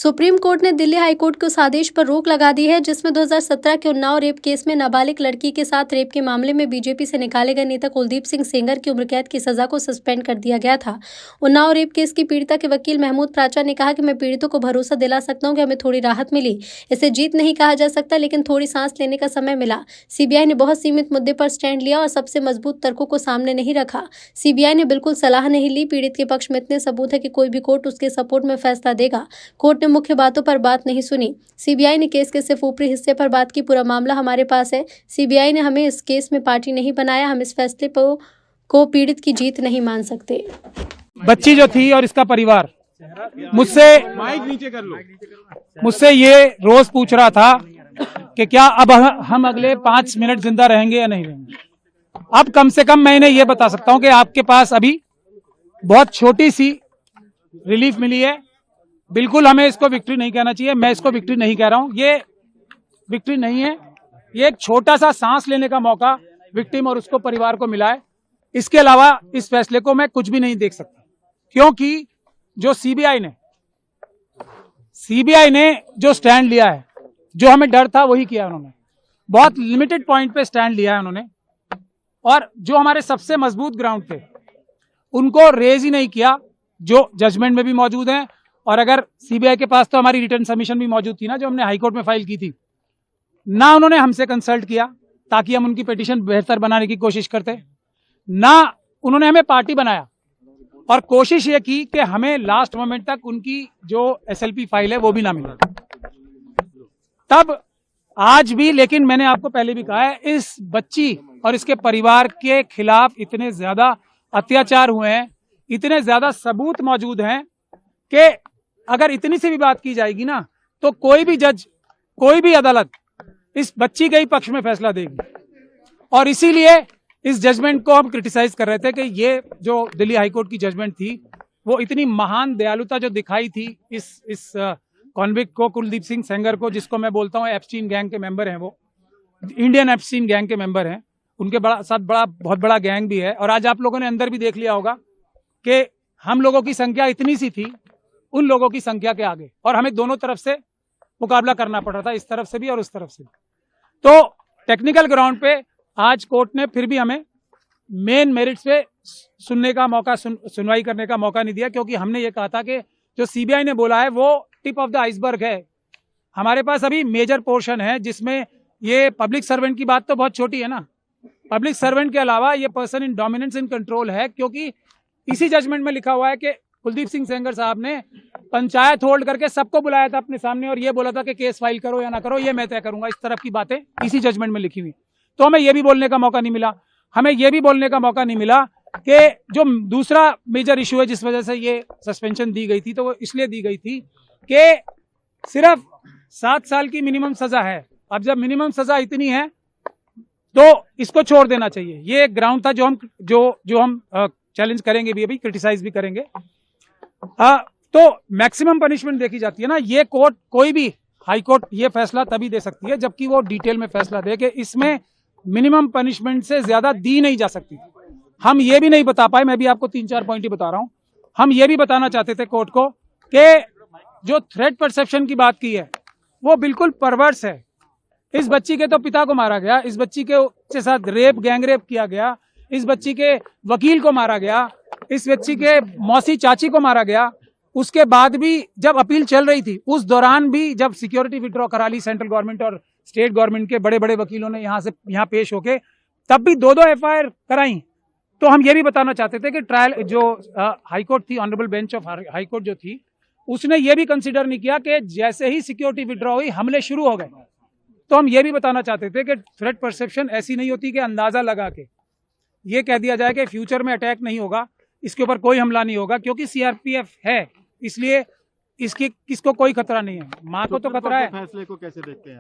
Supreme court ने Delhi high court के उस आदेश पर रोक लगा दी है जिसमें 2017 के उन्नाव रेप केस में नाबालिग लड़की के साथ रेप के मामले में बीजेपी से निकाले गए नेता कुलदीप सिंह सेंगर की उम्रकैद की सजा को सस्पेंड कर दिया गया था। उन्नाव रेप केस की पीड़िता के वकील महमूद प्राचा ने कहा कि मैं पीड़ितों को भरोसा दिला सकता हूं कि हमें थोड़ी राहत मिली। इसे जीत नहीं कहा जा सकता, लेकिन थोड़ी सांस लेने का समय मिला। सीबीआई ने बहुत सीमित मुद्दे पर स्टैंड लिया और सबसे मजबूत तर्कों को सामने नहीं रखा। सीबीआई ने बिल्कुल सलाह नहीं ली। पीड़ित के पक्ष में इतने सबूत है कि कोई भी कोर्ट उसके सपोर्ट में फैसला देगा। कोर्ट ने मुख्य बातों पर बात नहीं सुनी। सीबीआई ने केस के सिर्फ ऊपरी हिस्से पर बात की। पूरा मामला हमारे पास है। सीबीआई ने हमें इस केस में पार्टी नहीं बनाया। हम इस फैसले को पीड़ित की जीत नहीं मान सकते। बच्ची जो थी और इसका परिवार मुझसे माइक नीचे कर लो। मुझसे ये रोज पूछ रहा था कि क्या अब हम अगले 5 मिनट जिंदा रहेंगे या नहीं रहेंगे। अब कम से कम मैं इन्हें ये बता सकता हूं कि आपके पास अभी बहुत छोटी सी रिलीफ मिली है। बिल्कुल हमें इसको विक्ट्री नहीं कहना चाहिए। मैं इसको विक्ट्री नहीं कह रहा हूं, ये विक्ट्री नहीं है। ये एक छोटा सा सांस लेने का मौका विक्टिम और उसको परिवार को मिला है। इसके अलावा इस फैसले को मैं कुछ भी नहीं देख सकता, क्योंकि जो सीबीआई ने जो स्टैंड लिया है, जो हमें डर था वही किया उन्होंने। बहुत लिमिटेड पॉइंट पे स्टैंड लिया है उन्होंने, और जो हमारे सबसे मजबूत ग्राउंड थे उनको रेज ही नहीं किया, जो जजमेंट में भी मौजूद हैं। और अगर सीबीआई के पास तो हमारी रिटर्न सबमिशन भी मौजूद थी ना, जो हमने हाईकोर्ट में फाइल की थी, ना उन्होंने हमसे कंसल्ट किया ताकि हम उनकी पिटीशन बेहतर बनाने की कोशिश करते, ना उन्होंने हमें पार्टी बनाया, और कोशिश ये की कि हमें लास्ट मोमेंट तक उनकी जो एसएलपी फाइल है वो भी ना मिले। तब आज भी, लेकिन मैंने आपको पहले भी कहा है, इस बच्ची और इसके परिवार के खिलाफ इतने ज्यादा अत्याचार हुए हैं, इतने ज्यादा सबूत मौजूद हैं कि अगर इतनी सी भी बात की जाएगी ना, तो कोई भी जज, कोई भी अदालत इस बच्ची के ही पक्ष में फैसला देगी। और इसीलिए इस जजमेंट को हम क्रिटिसाइज कर रहे थे कि ये जो दिल्ली हाईकोर्ट की जजमेंट थी, वो इतनी महान दयालुता जो दिखाई थी इस कॉन्विक्ट को, कुलदीप सिंह सेंगर को, जिसको मैं बोलता हूँ एप्स्टीन गैंग के मेंबर हैं, वो इंडियन एप्स्टीन गैंग के मेंबर हैं, उनके बहुत बड़ा गैंग भी है। और आज आप लोगों ने अंदर भी देख लिया होगा कि हम लोगों की संख्या इतनी सी थी उन लोगों की संख्या के आगे, और हमें दोनों तरफ से मुकाबला करना पड़ रहा था, इस तरफ से भी और उस तरफ से भी। तो टेक्निकल ग्राउंड पे आज कोर्ट ने फिर भी हमें मेन मेरिट्स पे सुनने का मौका, सुनवाई करने का मौका नहीं दिया, क्योंकि हमने ये कहा था कि जो सीबीआई ने बोला है वो टिप ऑफ द आइसबर्ग है। हमारे पास अभी मेजर पोर्शन है जिसमें ये पब्लिक सर्वेंट की बात तो बहुत छोटी है ना। पब्लिक सर्वेंट के अलावा ये person in dominance in control है, क्योंकि इसी जजमेंट में लिखा हुआ है कि कुलदीप सिंह सेंगर साहब ने पंचायत होल्ड करके सबको बुलाया था अपने सामने, और ये बोला था कि केस फाइल करो या ना करो ये मैं तय करूंगा। इस तरफ की बातें इसी जजमेंट में लिखी हुई। तो हमें ये भी बोलने का मौका नहीं मिला। हमें ये भी बोलने का मौका नहीं मिला कि जो दूसरा मेजर इशू है जिस वजह से ये सस्पेंशन दी गई थी, तो वो इसलिए दी गई थी कि सिर्फ 7 साल की मिनिमम सजा है। अब जब मिनिमम सजा इतनी है तो इसको छोड़ देना चाहिए। ये एक ग्राउंड था जो हम चैलेंज करेंगे भी, अभी क्रिटिसाइज भी करेंगे। तो मैक्सिमम पनिशमेंट देखी जाती है ना, ये कोर्ट, कोई भी हाई कोर्ट ये फैसला तभी दे सकती है जबकि वो डिटेल में फैसला दे कि इसमें मिनिमम पनिशमेंट से ज्यादा दी नहीं जा सकती। हम ये भी नहीं बता पाए, मैं भी आपको 3-4 पॉइंट ही बता रहा हूं। हम ये भी बताना चाहते थे कोर्ट को कि जो थ्रेट परसेप्शन की बात की है वो बिल्कुल परवर्स है। इस बच्ची के तो पिता को मारा गया, इस बच्ची के साथ गैंग रेप किया गया, इस बच्ची के वकील को मारा गया, इस बच्ची के मौसी चाची को मारा गया। उसके बाद भी जब अपील चल रही थी, उस दौरान भी जब सिक्योरिटी विड्रॉ करा ली सेंट्रल गवर्नमेंट और स्टेट गवर्नमेंट के बड़े बड़े वकीलों ने यहाँ पेश होके, तब भी 2-2 एफआईआर कराई। तो हम ये भी बताना चाहते थे कि ट्रायल जो हाईकोर्ट थी, ऑनरेबल बेंच ऑफ हाईकोर्ट जो थी, उसने ये भी कंसिडर नहीं किया कि जैसे ही सिक्योरिटी विड्रॉ हुई हमले शुरू हो गए। तो हम ये भी बताना चाहते थे कि थ्रेट परसेप्शन ऐसी नहीं होती कि अंदाजा लगा के ये कह दिया जाए कि फ्यूचर में अटैक नहीं होगा, इसके ऊपर कोई हमला नहीं होगा, क्योंकि सीआरपीएफ है, इसलिए किसको कोई खतरा नहीं है। माँ को तो खतरा है। फैसले को कैसे देखते हैं?